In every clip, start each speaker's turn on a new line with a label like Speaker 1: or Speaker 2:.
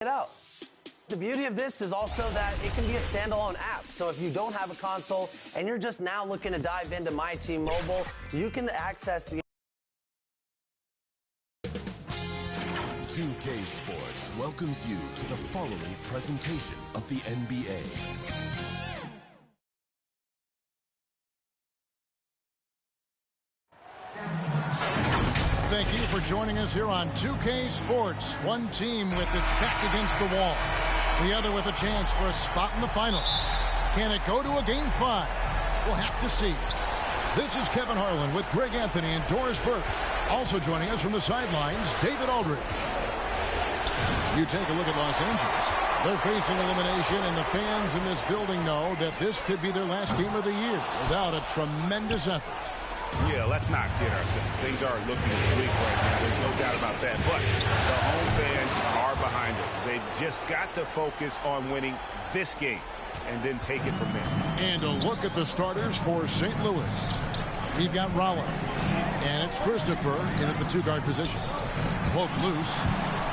Speaker 1: it out. The beauty of this is also that it can be a standalone app. So if you don't have a console and you're just now looking to dive into My Team Mobile, you can access the
Speaker 2: 2K Sports welcomes you to the following presentation of the NBA.
Speaker 3: Thank you for joining us here on 2K Sports. One team with its back against the wall. The other with a chance for a spot in the finals. Can it go to a Game 5? We'll have to see. This is Kevin Harlan with Greg Anthony and Doris Burke. Also joining us from the sidelines, David Aldridge. You take a look at Los Angeles. They're facing elimination, and the fans in this building know that this could be their last game of the year without a tremendous effort.
Speaker 4: Yeah, let's not kid ourselves. Things are looking bleak right now. There's no doubt about that. But the home fans are behind it. They've just got to focus on winning this game and then take it from there. And a look at the starters for St. Louis. We've got Rollins, and it's Christopher in at the two-guard position. Cloak loose,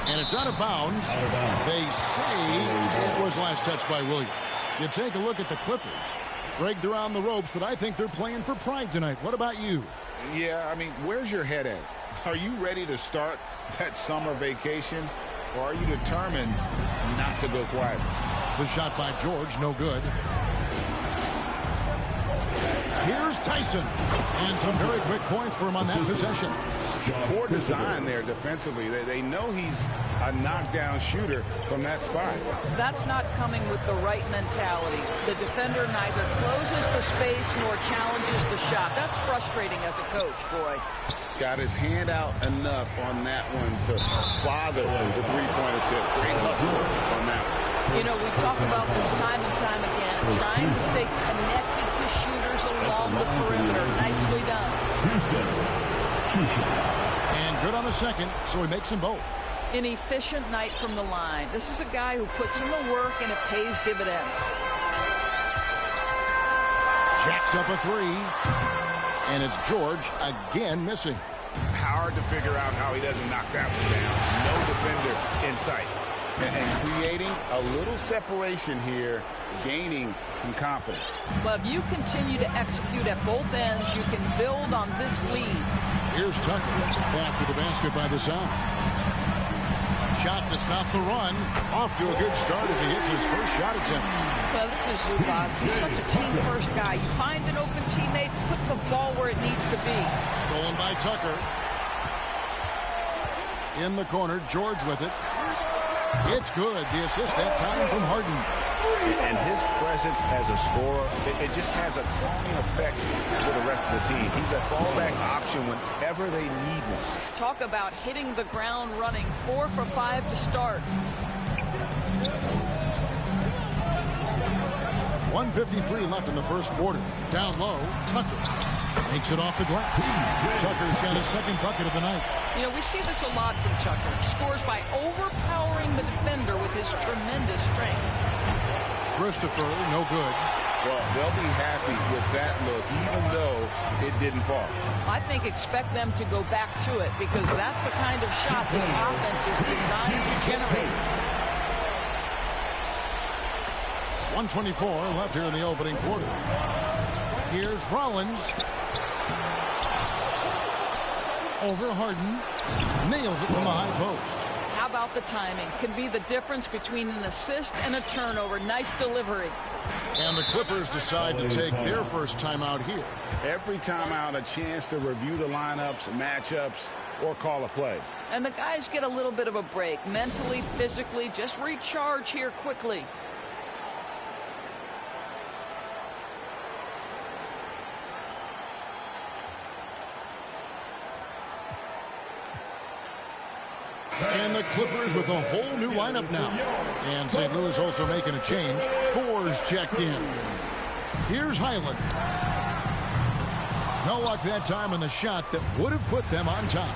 Speaker 4: and it's out of bounds. They say it was last touched by Williams. You take a look at the Clippers. Greg, they're on the ropes, but I think they're playing for pride tonight. What about you?
Speaker 5: Yeah, I mean, where's your head at? Are you ready to start that summer vacation, or are you determined not to go quiet?
Speaker 3: The shot by George, no good. Here's Tyson. And some very quick points for him on that possession.
Speaker 5: Poor design there defensively. They know he's a knockdown shooter from that spot.
Speaker 6: That's not coming with the right mentality. The defender neither closes the space nor challenges the shot. That's frustrating as a coach, boy.
Speaker 5: Got his hand out enough on that one to bother the three-pointer tip. Great hustle on that one.
Speaker 6: You know, we talk about this time and time again, trying to stay connected to shooters along the perimeter. Nicely done.
Speaker 3: And good on the second, so he makes them both.
Speaker 6: An efficient night from the line. This is a guy who puts in the work, and it pays dividends.
Speaker 3: Jacks up a three. And it's George again missing.
Speaker 4: Hard to figure out how he doesn't knock that one down. No defender in sight.
Speaker 5: And creating a little separation here, gaining some confidence.
Speaker 6: Well, if you continue to execute at both ends, you can build on this lead.
Speaker 3: Here's Tucker after the basket by the side. Shot to stop the run. Off to a good start as he hits his first shot attempt.
Speaker 6: Well, this is Zubac. He's such a team-first guy. You find an open teammate, put the ball where it needs to be.
Speaker 3: Stolen by Tucker. In the corner, George with it. It's good. The assist that time from Harden.
Speaker 4: And his presence as a scorer, it just has a calming effect for the rest of the team. He's a fallback option whenever they need one.
Speaker 6: Talk about hitting the ground running. 4 for 5 to start.
Speaker 3: 1:53 left in the first quarter. Down low, Tucker makes it off the glass. Tucker's got his second bucket of the night.
Speaker 6: You know, we see this a lot from Tucker. Scores by overpowering the defender with his tremendous strength.
Speaker 3: Christopher, no good.
Speaker 5: Well, they'll be happy with that look, even though it didn't fall.
Speaker 6: I think expect them to go back to it because that's the kind of shot this offense is designed to generate.
Speaker 3: 1:24 left here in the opening quarter. Here's Rollins. Over Harden. Nails it from the high post.
Speaker 6: How about the timing? Can be the difference between an assist and a turnover. Nice delivery.
Speaker 3: And the Clippers decide to take their first timeout here.
Speaker 5: Every timeout, a chance to review the lineups, matchups, or call a play.
Speaker 6: And the guys get a little bit of a break. Mentally, physically, just recharge here quickly.
Speaker 3: And the Clippers with a whole new lineup now. And St. Louis also making a change. Fours checked in. Here's Highland. No luck that time on the shot that would have put them on top.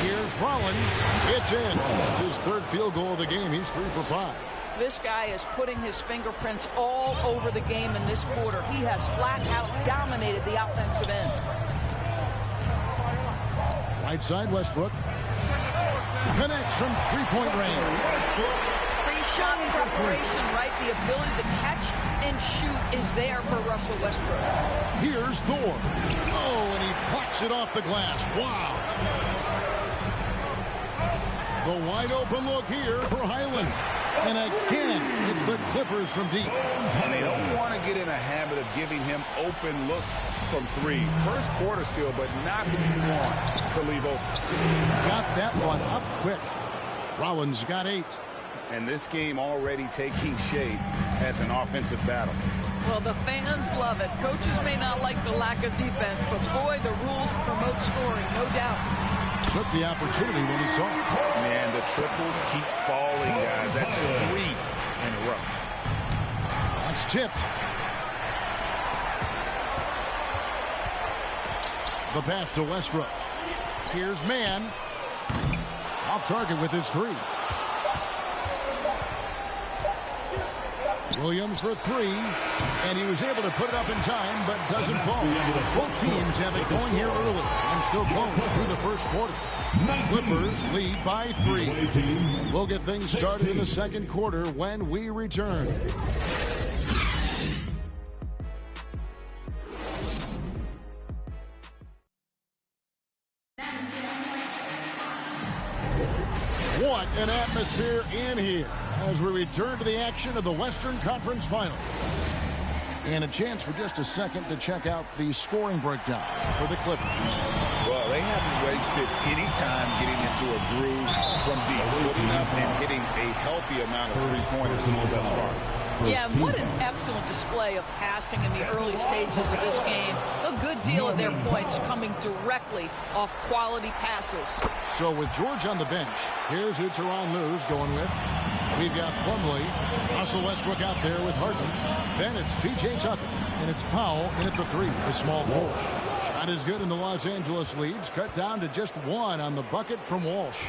Speaker 3: Here's Rollins. It's in. That's his third field goal of the game. He's 3 for 5.
Speaker 6: This guy is putting his fingerprints all over the game in this quarter. He has flat out dominated the offensive end.
Speaker 3: Right side, Westbrook. connects from three-point range.
Speaker 6: Pre-shot preparation, right? The ability to catch and shoot is there for Russell Westbrook.
Speaker 3: Here's Thor. Oh, and he plucks it off the glass. Wow. The wide open look here for Highland. And again, it's the Clippers from deep.
Speaker 5: And they don't want to get in a habit of giving him open looks from three. First quarter still, but not who you want to leave open.
Speaker 3: Got that one up quick. Rollins got 8.
Speaker 5: And this game already taking shape as an offensive battle.
Speaker 6: Well, the fans love it. Coaches may not like the lack of defense, but boy, the rules promote scoring, no doubt.
Speaker 3: Took the opportunity when he saw it.
Speaker 5: Man, the triples keep falling, guys. That's 3 in a row.
Speaker 3: That's tipped. The pass to Westbrook. Here's Mann. Off target with his 3. Williams for 3, and he was able to put it up in time, but doesn't fall. Both teams have it going here early and still close through the first quarter. Clippers lead by 3. And we'll get things started in the second quarter when we return. What an atmosphere in here as we return to the action of the Western Conference Finals. And a chance for just a second to check out the scoring breakdown for the Clippers.
Speaker 5: Well, they haven't wasted any time getting into a groove from deep, putting up and hitting a healthy amount of three-pointers thus far.
Speaker 6: Yeah, what an excellent display of passing in the early stages of this game. A good deal of their points coming directly off quality passes.
Speaker 3: So with George on the bench, here's who Tyronn Lue's going with. We've got Plumlee, Russell Westbrook out there with Harden. Then it's P.J. Tucker, and it's Powell in at the 3, the small forward. Shot is good, and the Los Angeles leads cut down to just 1 on the bucket from Walsh.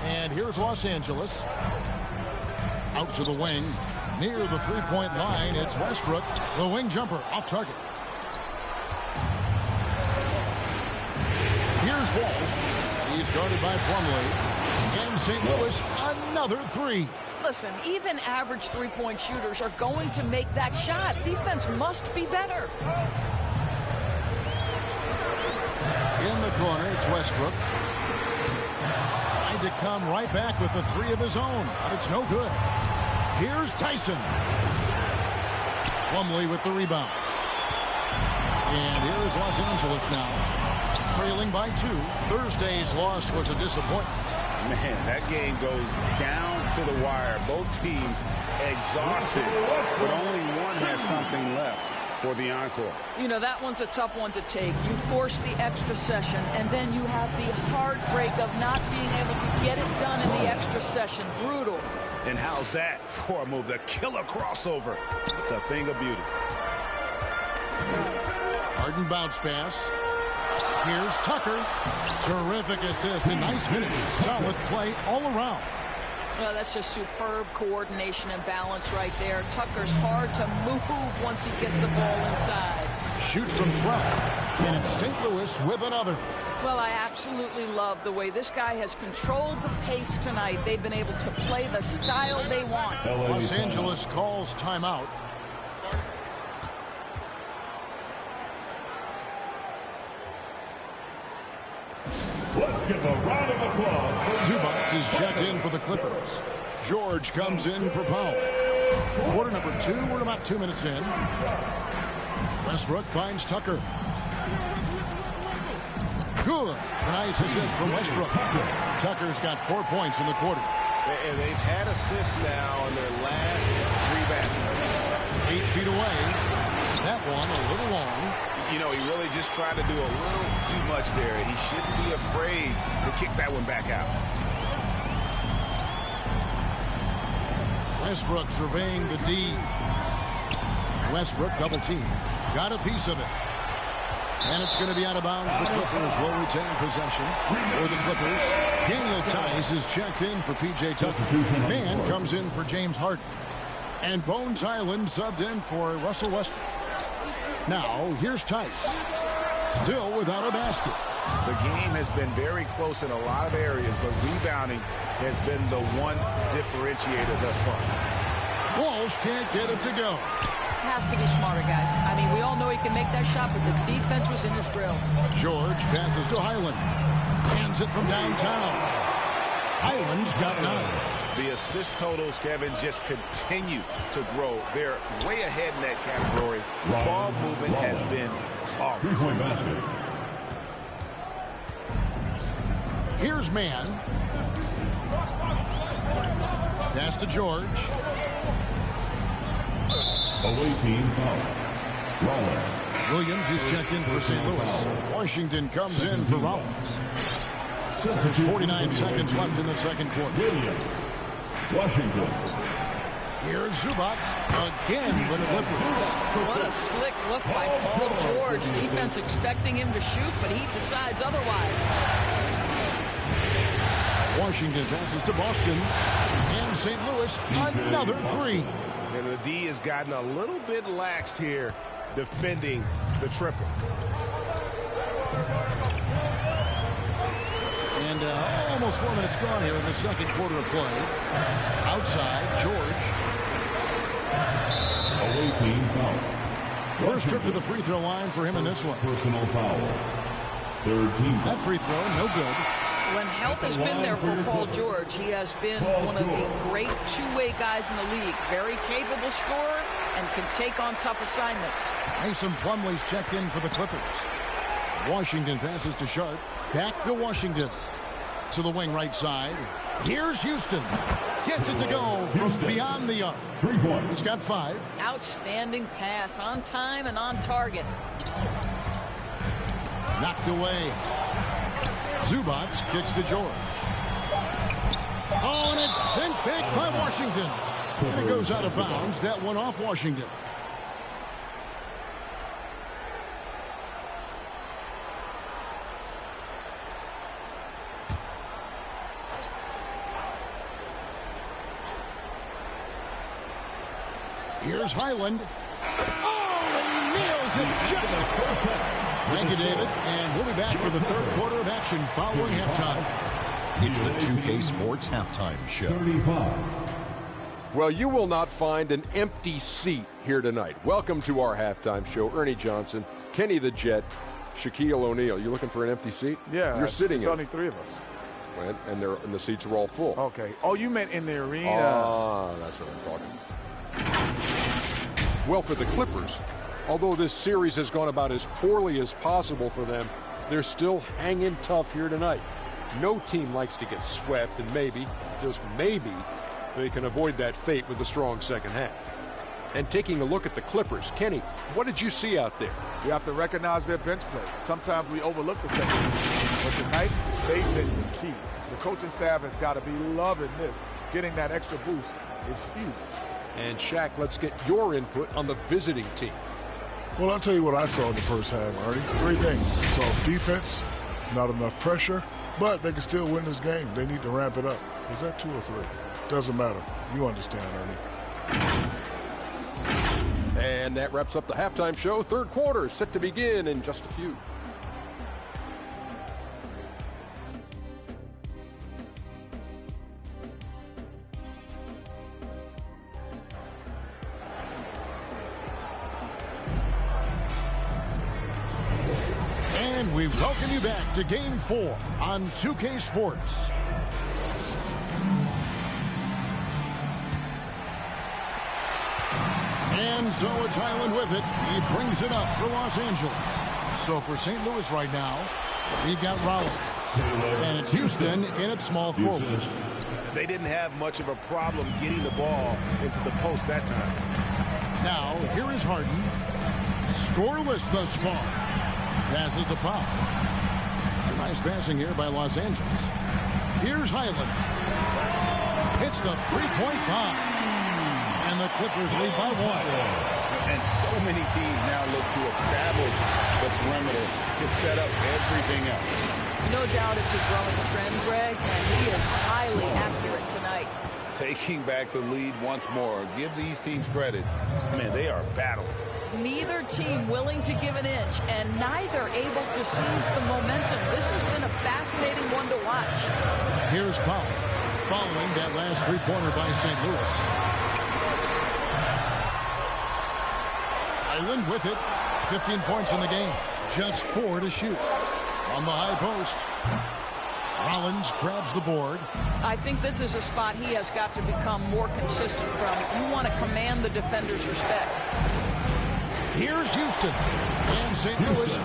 Speaker 3: And here's Los Angeles. Out to the wing, near the three-point line, it's Westbrook. The wing jumper, off target. Here's Walsh. He's guarded by Plumlee. And St. Louis, another 3.
Speaker 6: Listen, even average three-point shooters are going to make that shot. Defense must be better.
Speaker 3: In the corner, it's Westbrook. Tried to come right back with the 3 of his own, but it's no good. Here's Tyson. Plumlee with the rebound. And here's Los Angeles now, trailing by 2. Thursday's loss was a disappointment.
Speaker 5: Man, that game goes down to the wire. Both teams exhausted, but only one has something left for the encore.
Speaker 6: You know, that one's a tough one to take. You force the extra session, and then you have the heartbreak of not being able to get it done in the extra session. Brutal.
Speaker 5: And how's that for a move? The killer crossover. It's a thing of beauty.
Speaker 3: Harden bounce pass. Here's Tucker. Terrific assist. A nice finish. Solid play all around.
Speaker 6: Well, that's just superb coordination and balance right there. Tucker's hard to move once he gets the ball inside.
Speaker 3: Shoots from 12. And it's St. Louis with another.
Speaker 6: Well, I absolutely love the way this guy has controlled the pace tonight. They've been able to play the style they want.
Speaker 3: Los Angeles calls timeout.
Speaker 7: Let's give a round of applause.
Speaker 3: Zubac is checked in for the Clippers. George comes in for Powell. Quarter number 2, we're about 2 minutes in. Westbrook finds Tucker. Good. Nice assist from Westbrook. Tucker's got 4 points in the quarter.
Speaker 5: And they've had assists now in their last 3 baskets.
Speaker 3: 8 feet away. That one a little long.
Speaker 5: You know, he really just tried to do a little too much there. He shouldn't be afraid to kick that one back out.
Speaker 3: Westbrook surveying the D. Westbrook double team. Got a piece of it. And it's going to be out of bounds. The Clippers will retain possession. For the Clippers, Daniel Tice is checked in for P.J. Tucker. Mann comes in for James Harden. And Bones Hyland subbed in for Russell Westbrook. Now, here's Tice. Still without a basket.
Speaker 4: The game has been very close in a lot of areas, but rebounding has been the one differentiator thus far.
Speaker 3: Walsh can't get it to go.
Speaker 6: Has to be smarter, guys. I mean, we all know he can make that shot, but the defense was in his grill.
Speaker 3: George passes to Highland. Hands it from downtown. Highland's got 9.
Speaker 4: The assist totals, Kevin, just continue to grow. They're way ahead in that category. Ball movement has been flawless.
Speaker 7: Three-point basket.
Speaker 3: Here's Mann. Pass to George.
Speaker 7: Away team foul. Rollins.
Speaker 3: Williams is checked in for St. Louis. Washington comes in for Rollins. There's 49 seconds left in the second quarter.
Speaker 7: Williams. Washington.
Speaker 3: Here's Zubac again with Clippers.
Speaker 6: What a slick look by Paul George. Defense expecting him to shoot, but he decides otherwise.
Speaker 3: Washington passes to Boston. And St. Louis, another 3.
Speaker 4: And the D has gotten a little bit laxed here defending the triple.
Speaker 3: And almost 4 minutes gone here in the second quarter of play. Outside, George.
Speaker 7: Away team foul.
Speaker 3: First trip to the free throw line for him in this one.
Speaker 7: Personal foul. Third team foul.
Speaker 3: That free throw, no good.
Speaker 6: When health has been there for Paul George, he has been one of the great two-way guys in the league. Very capable scorer and can take on tough assignments.
Speaker 3: Mason Plumlee's checked in for the Clippers. Washington passes to Sharp. Back to Washington. To the wing right side. Here's Houston. Gets it to go from beyond the arc.
Speaker 7: 3 points.
Speaker 3: He's got 5.
Speaker 6: Outstanding pass, on time and on target.
Speaker 3: Knocked away. Zubac kicks to George. Oh, and it's sent back by Washington. And it goes out of bounds. That one off Washington. Here's Highland. Oh, he nails it just. Thank you, David. And we'll be back for the third quarter of action following halftime.
Speaker 8: It's the 2K Sports Halftime Show.
Speaker 7: 35.
Speaker 9: Well, you will not find an empty seat here tonight. Welcome to our halftime show. Ernie Johnson, Kenny the Jet, Shaquille O'Neal. You looking for an empty seat?
Speaker 10: Yeah.
Speaker 9: You're sitting
Speaker 10: in.
Speaker 9: in.
Speaker 10: Only 3 of us.
Speaker 9: And the seats are all full.
Speaker 10: Okay. Oh, you meant in the arena.
Speaker 9: Ah, that's what I'm talking. Well, for the Clippers, although this series has gone about as poorly as possible for them, they're still hanging tough here tonight. No team likes to get swept, and maybe, just maybe, they can avoid that fate with a strong second half. And taking a look at the Clippers, Kenny, what did you see out there?
Speaker 10: You have to recognize their bench play. Sometimes we overlook the second half. But tonight, they've been key. The coaching staff has got to be loving this. Getting that extra boost is huge.
Speaker 9: And Shaq, let's get your input on the visiting team.
Speaker 11: Well, I'll tell you what I saw in the first half, Ernie. 3 things. Soft defense, not enough pressure, but they can still win this game. They need to ramp it up. Was that 2 or 3? Doesn't matter. You understand, Ernie.
Speaker 9: And that wraps up the halftime show. Third quarter set to begin in just a few.
Speaker 3: And we welcome you back to Game 4 on 2K Sports. And so it's Highland with it. He brings it up for Los Angeles. So for St. Louis right now, we've got Rollins. And it's Houston in its small forward.
Speaker 4: They didn't have much of a problem getting the ball into the post that time.
Speaker 3: Now, here is Harden. Scoreless thus far. Passes to Pop. Nice passing here by Los Angeles. Here's Highland. Hits the three-point bomb. And the Clippers lead by 1.
Speaker 5: And so many teams now look to establish the perimeter to set up everything else.
Speaker 6: No doubt it's a growing trend, Greg, and he is highly accurate tonight.
Speaker 5: Taking back the lead once more. Give these teams credit.
Speaker 4: Man, they are battling.
Speaker 6: Neither team willing to give an inch, and neither able to seize the momentum. This has been a fascinating one to watch.
Speaker 3: Here's Powell, following that last three-pointer by St. Louis. Island with it. 15 points in the game. Just 4 to shoot. From the high post, Rollins grabs the board.
Speaker 6: I think this is a spot he has got to become more consistent from. You want to command the defender's respect.
Speaker 3: Here's Houston. And St. Louis,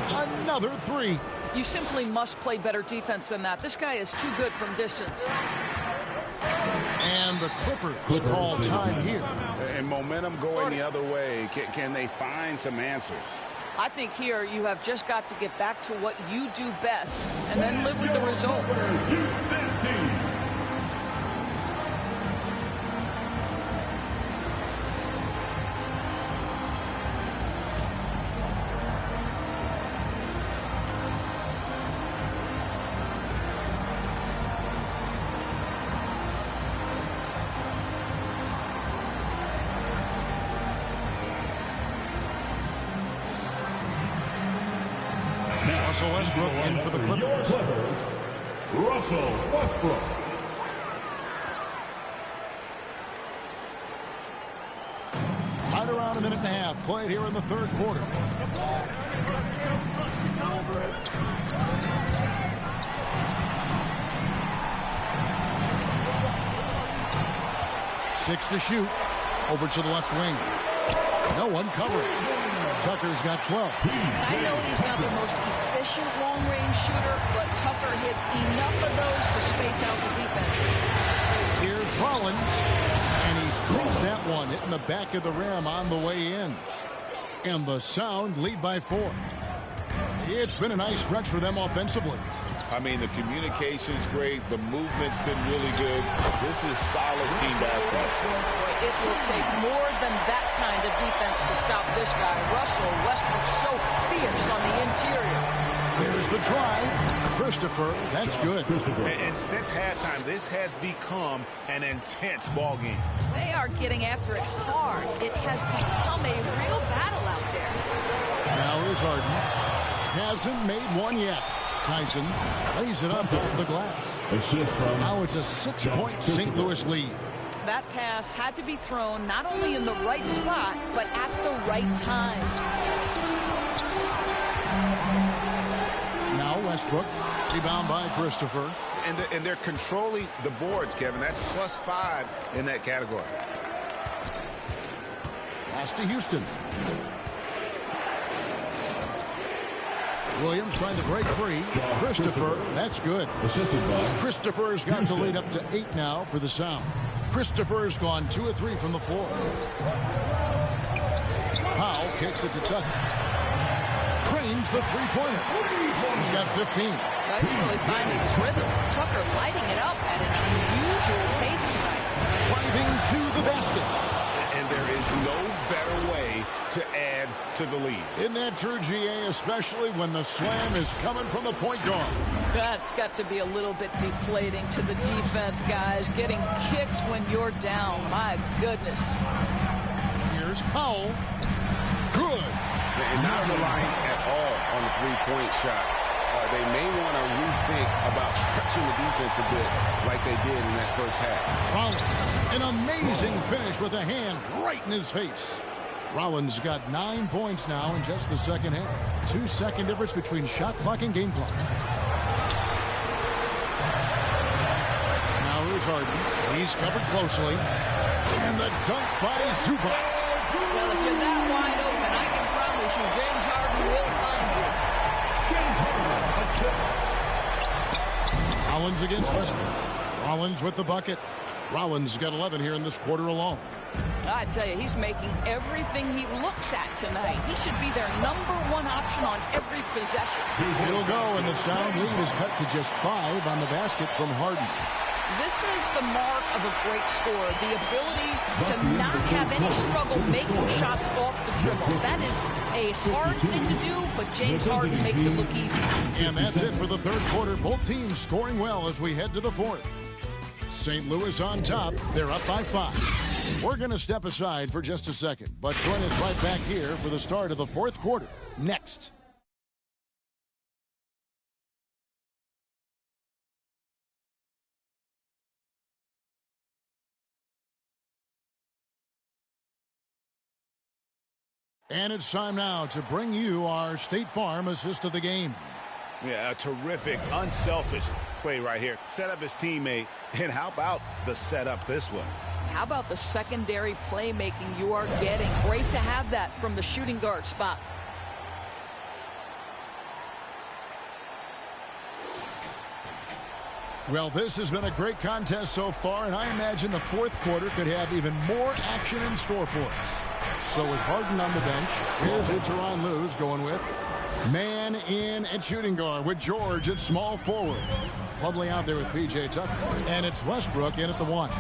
Speaker 3: another 3.
Speaker 6: You simply must play better defense than that. This guy is too good from distance.
Speaker 3: And the Clippers call time here.
Speaker 5: And momentum going the other way. Can they find some answers?
Speaker 6: I think here you have just got to get back to what you do best and then live with the results.
Speaker 3: Russell Westbrook in for the Clippers.
Speaker 7: Russell Westbrook.
Speaker 3: Right around a minute and a half played here in the third quarter. Six to shoot. Over to the left wing. No one covering. Tucker's got 12.
Speaker 6: I know he's not the most efficient long-range shooter, but Tucker hits enough of those to space out the defense.
Speaker 3: Here's Rollins, and he sinks that one, hitting the back of the rim on the way in. And the Sound lead by 4. It's been a nice stretch for them offensively.
Speaker 5: I mean, the communication's great. The movement's been really good. This is solid team basketball.
Speaker 6: It will take more than that kind of defense to stop this guy. Russell Westbrook so fierce on the interior.
Speaker 3: There's the drive. Christopher, that's good.
Speaker 4: And since halftime, this has become an intense ball game.
Speaker 6: They are getting after it hard. It has become a real battle out there.
Speaker 3: Now is Harden. Hasn't made one yet. Tyson lays it up off the glass. Now it's a 6-point St. Louis lead.
Speaker 6: That pass had to be thrown not only in the right spot, but at the right time.
Speaker 3: Now Westbrook, rebound by Christopher.
Speaker 4: And they're controlling the boards, Kevin. That's +5 in that category.
Speaker 3: Pass to Houston. Williams trying to break free. Christopher, that's good. Christopher's got the lead up to 8 now for the Sound. Christopher's gone 2 of 3 from the floor. Powell kicks it to Tucker. Cranes the three-pointer. He's got 15.
Speaker 6: He's really finding his rhythm. Tucker lighting it up at an unusual pace tonight.
Speaker 3: Driving to the basket.
Speaker 4: And there is no better way to add to the lead.
Speaker 3: Isn't that true, GA, especially when the slam is coming from the point guard?
Speaker 6: That's got to be a little bit deflating to the defense, guys. Getting kicked when you're down. My goodness.
Speaker 3: Here's Powell. Good.
Speaker 4: And not relying at all on the three-point shot. They may want to rethink about stretching the defense a bit like they did in that first half.
Speaker 3: Rollins, an amazing finish with a hand right in his face. Rollins got 9 points now in just the second half. 2-second difference between shot clock and game clock. Now here's Harden. He's covered closely. And the dunk by Zubac.
Speaker 6: Well, if you're that wide open, I can promise you James Harden will find you.
Speaker 3: Rollins against Westbrook. Rollins with the bucket. Rollins got 11 here in this quarter alone.
Speaker 6: I tell you, he's making everything he looks at tonight. He should be their #1 option on every possession.
Speaker 3: It'll go, and the Sound lead is cut to just 5 on the basket from Harden.
Speaker 6: This is the mark of a great scorer, the ability to not have any struggle making shots off the dribble. That is a hard thing to do, but James Harden makes it look easy.
Speaker 3: And that's it for the third quarter. Both teams scoring well as we head to the fourth. St. Louis on top. They're up by 5. We're going to step aside for just a second, but join us right back here for the start of the fourth quarter. Next. And it's time now to bring you our State Farm assist of the game.
Speaker 4: Yeah, a terrific, unselfish play right here. Set up his teammate, and how about the setup this was?
Speaker 6: How about the secondary playmaking you are getting? Great to have that from the shooting guard spot.
Speaker 3: Well, this has been a great contest so far, and I imagine the fourth quarter could have even more action in store for us. So with Harden on the bench, here's who Tyronn Lue's going with. Man in at shooting guard with George at small forward. Plumlee out there with P.J. Tucker. And it's Westbrook in at the 1.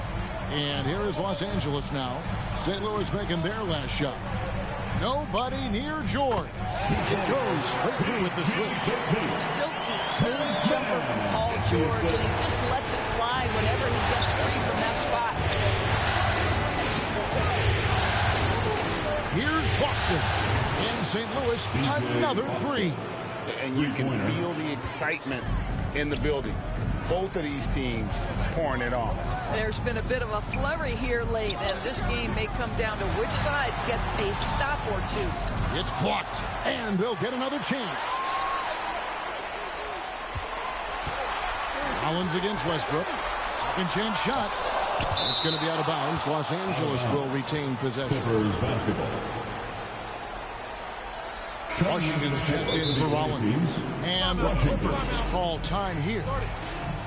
Speaker 3: And here is Los Angeles now. St. Louis making their last shot. Nobody near George. It goes straight through with the switch.
Speaker 6: Silky smooth jumper from Paul George, and he just lets it fly whenever he gets free from that spot.
Speaker 3: Here's Boston. In St. Louis, another 3.
Speaker 4: And you can feel the excitement in the building. Both of these teams pouring it on.
Speaker 6: There's been a bit of a flurry here late, and this game may come down to which side gets a stop or two.
Speaker 3: It's blocked, and they'll get another chance. Collins against Westbrook. Second chance shot. It's going to be out of bounds. Los Angeles will retain possession. Washington's checked in for Rollins. And the Clippers call time here.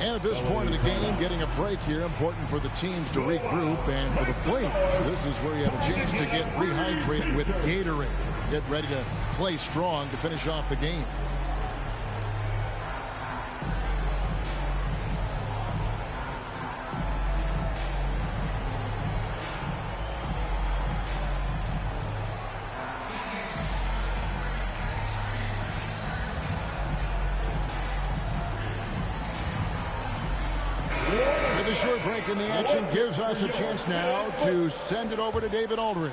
Speaker 3: And at this point of the game, getting a break here, important for the teams to regroup and for the players. This is where you have a chance to get rehydrated with Gatorade. Get ready to play strong to finish off the game. In the action gives us a chance now to send it over to David Aldridge.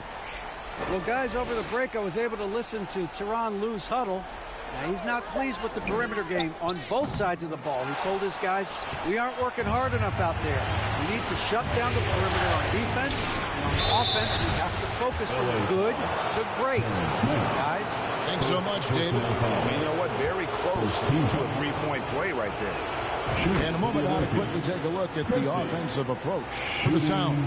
Speaker 12: Well, guys, over the break, I was able to listen to Tyronn Lue's huddle. Now, he's not pleased with the perimeter game on both sides of the ball. He told his guys, we aren't working hard enough out there. We need to shut down the perimeter on defense, and on offense, we have to focus from good to great. Guys.
Speaker 3: Thanks so much, David.
Speaker 4: You know what? Very close to a three-point play right there.
Speaker 3: In a moment, now to quickly take a look at the offensive approach for the Sound.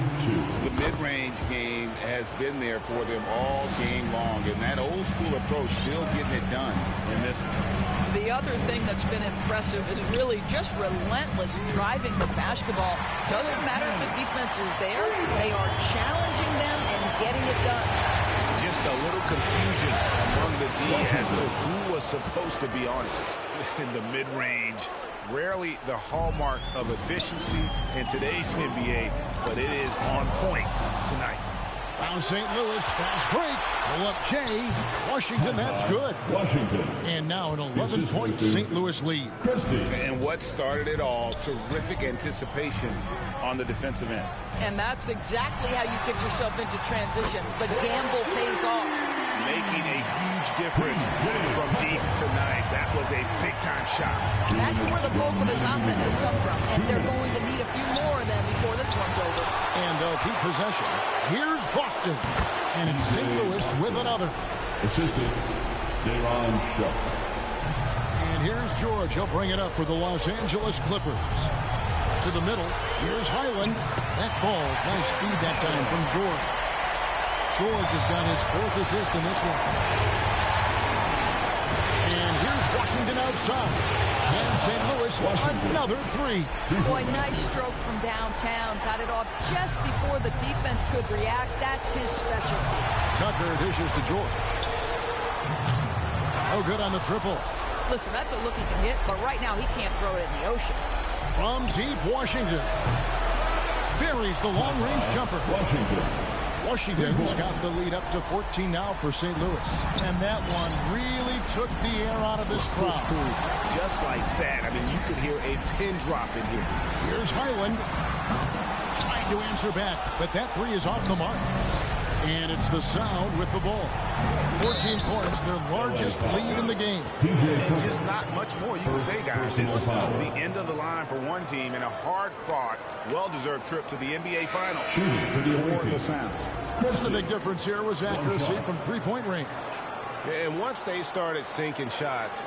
Speaker 4: The mid-range game has been there for them all game long, and that old-school approach still getting it done in this one.
Speaker 6: The other thing that's been impressive is really just relentless driving the basketball. Doesn't matter if the defense is there, they are challenging them and getting it done.
Speaker 4: Just a little confusion among the D as to who was supposed to be on it in the mid-range. Rarely the hallmark of efficiency in today's NBA, but it is on point tonight.
Speaker 3: Now St. Louis, fast break. Pull up Jay. Washington, that's good.
Speaker 7: Washington.
Speaker 3: And now an 11-point St. Louis lead.
Speaker 4: And what started it all, terrific anticipation on the defensive end.
Speaker 6: And that's exactly how you get yourself into transition. The gamble pays off.
Speaker 4: Making a huge difference from deep tonight. That was a big-time shot.
Speaker 6: That's where the bulk of his offense has come from, and they're going to need a few more of them before this one's over.
Speaker 3: And they'll keep possession. Here's Boston, and it's St. Louis with another.
Speaker 7: Assistant, Day'Ron Sharpe.
Speaker 3: And here's George. He'll bring it up for the Los Angeles Clippers. To the middle, here's Highland. That falls. Nice speed that time from George. George has got his 4th assist in this one. And here's Washington outside. And St. Louis, another 3.
Speaker 6: Boy, nice stroke from downtown. Got it off just before the defense could react. That's his specialty.
Speaker 3: Tucker dishes to George. No good on the triple.
Speaker 6: Listen, that's a look he can hit, but right now he can't throw it in the ocean.
Speaker 3: From deep, Washington. Buries the long-range jumper. Washington's got the lead up to 14 now for St. Louis. And that one really took the air out of this crowd.
Speaker 4: Just like that. I mean, you could hear a pin drop in here.
Speaker 3: Here's Highland. Trying to answer back, but that three is off the mark. And it's the Sound with the ball. 14 points, their largest lead in the game.
Speaker 4: And just not much more you can say, guys. It's the end of the line for one team and a hard-fought, well-deserved trip to the NBA Finals for the Sound.
Speaker 3: The big difference here was accuracy from three-point range.
Speaker 4: And once they started sinking shots,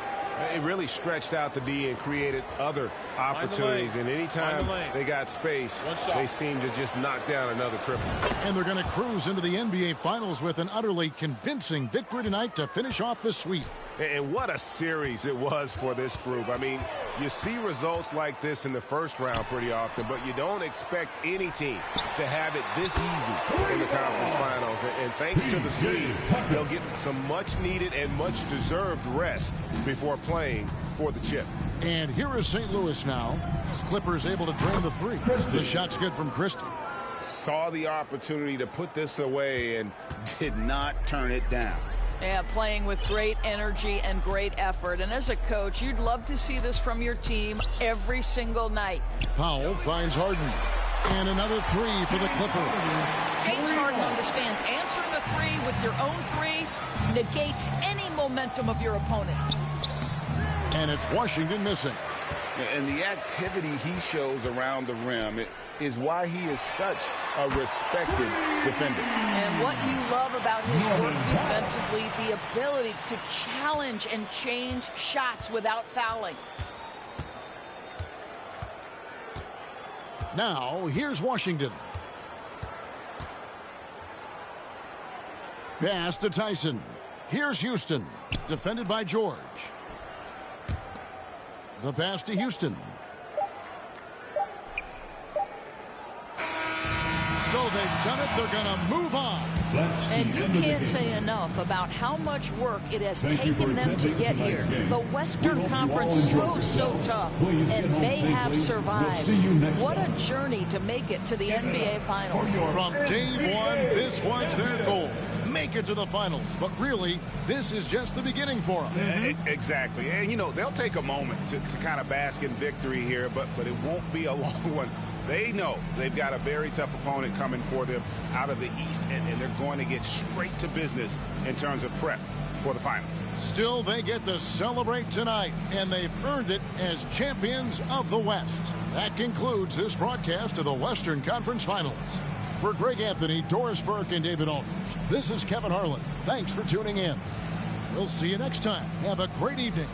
Speaker 4: it really stretched out the D and created other opportunities. And anytime they got space, they seemed to just knock down another triple.
Speaker 3: And they're going to cruise into the NBA Finals with an utterly convincing victory tonight to finish off the sweep.
Speaker 4: And what a series it was for this group. I mean, you see results like this in the first round pretty often, but you don't expect any team to have it this easy in the conference finals. And thanks to the sweep, they'll get some much-needed and much-deserved rest before playing for the chip.
Speaker 3: And here is St. Louis now. Clippers able to drain the three. The shot's good from Christie.
Speaker 4: Saw the opportunity to put this away and did not turn it down.
Speaker 6: Yeah, playing with great energy and great effort. And as a coach, you'd love to see this from your team every single night.
Speaker 3: Powell finds Harden. And another three for the Clippers.
Speaker 6: James Harden understands answering a three with your own three negates any momentum of your opponent.
Speaker 3: And it's Washington missing.
Speaker 4: And the activity he shows around the rim is why he is such a respected defender.
Speaker 6: And what you love about his work defensively, the ability to challenge and change shots without fouling.
Speaker 3: Now, here's Washington. Pass to Tyson. Here's Houston. Defended by George. The pass to Houston. So they've done it. They're going to move on.
Speaker 6: And you can't say enough about how much work it has taken them to get here. The Western Conference so tough, and they have survived. What a journey to make it to the NBA Finals.
Speaker 3: From day one, this was their goal. Make it to the finals. But really, this is just the beginning for them.
Speaker 4: Exactly. And, you know, they'll take a moment to kind of bask in victory here, but it won't be a long one. They know they've got a very tough opponent coming for them out of the East, and they're going to get straight to business in terms of prep for the finals.
Speaker 3: Still, they get to celebrate tonight, and they've earned it as champions of the West. That concludes this broadcast of the Western Conference Finals. For Greg Anthony, Doris Burke, and David Aldridge, this is Kevin Harlan. Thanks for tuning in. We'll see you next time. Have a great evening.